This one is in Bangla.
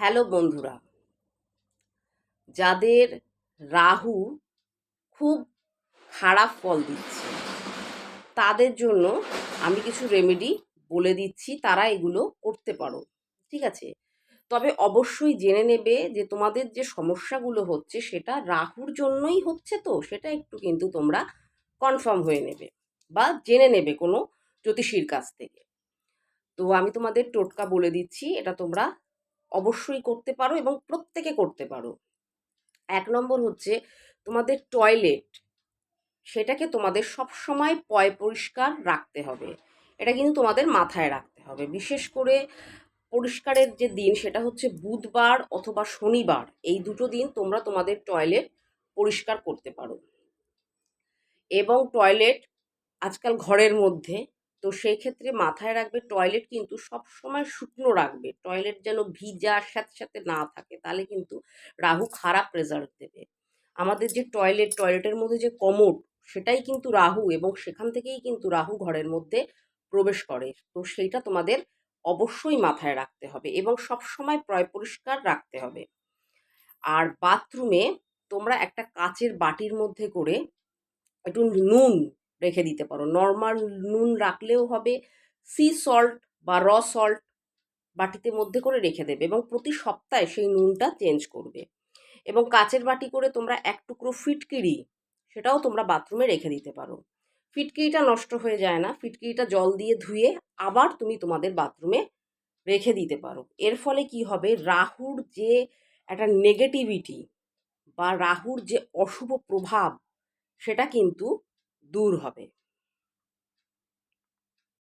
হ্যালো বন্ধুরা, যাদের রাহু খুব খারাপ ফল দিচ্ছে তাদের জন্য আমি কিছু রেমেডি বলে দিচ্ছি, তারা এগুলো করতে পারো। ঠিক আছে? তবে অবশ্যই জেনে নেবে যে তোমাদের যে সমস্যাগুলো হচ্ছে সেটা রাহুর জন্যই হচ্ছে, তো সেটা একটু কিন্তু তোমরা কনফার্ম হয়ে নেবে বা জেনে নেবে কোনো জ্যোতিষীর কাছ থেকে। তো আমি তোমাদের টোটকা বলে দিচ্ছি, এটা তোমরা অবশ্যই করতে পারো এবং প্রত্যেকে করতে পারো। ১ নম্বর হচ্ছে তোমাদের টয়লেট, সেটাকে তোমাদের সবসময় পরিষ্কার রাখতে হবে। এটা কিন্তু তোমাদের মাথায় রাখতে হবে। বিশেষ করে পরিষ্কারের যে দিন সেটা হচ্ছে বুধবার অথবা শনিবার। এই দুটো দিন তোমরা তোমাদের টয়লেট পরিষ্কার করতে পারো। এবং টয়লেট আজকাল ঘরের মধ্যে, তো সেই ক্ষেত্রে মাথায় রাখবে টয়লেট কিন্তু সবসময় শুকনো রাখবে। টয়লেট যেন ভিজা স্যাঁতস্যাঁতে না থাকে, তাহলে কিন্তু রাহু খারাপ রেজাল্ট দেবে। আমাদের যে টয়লেটের মধ্যে যে কমোড, সেটাই কিন্তু রাহু, এবং সেখান থেকেই কিন্তু রাহু ঘরের মধ্যে প্রবেশ করে। তো সেইটা তোমাদের অবশ্যই মাথায় রাখতে হবে এবং সবসময় পরিষ্কার রাখতে হবে। আর বাথরুমে তোমরা একটা কাচের বাটির মধ্যে করে একটু নুন রেখে দিতে পারো। নর্মাল নুন রাখলেও হবে, সি সল্ট বা সল্ট বাটিতে মধ্যে করে রেখে দেবে এবং প্রতি সপ্তাহে সেই নুনটা চেঞ্জ করবে। এবং কাচের বাটি করে তোমরা এক টুকরো ফিটকিরি, সেটাও তোমরা বাথরুমে রেখে দিতে পারো। ফিটকিরিটা নষ্ট হয়ে যায় না, ফিটকিরিটা জল দিয়ে ধুয়ে আবার তুমি তোমাদের বাথরুমে রেখে দিতে পারো। এর ফলে কি হবে, রাহুর যে একটা নেগেটিভিটি বা রাহুর যে অশুভ প্রভাব, সেটা কিন্তু দূর হবে।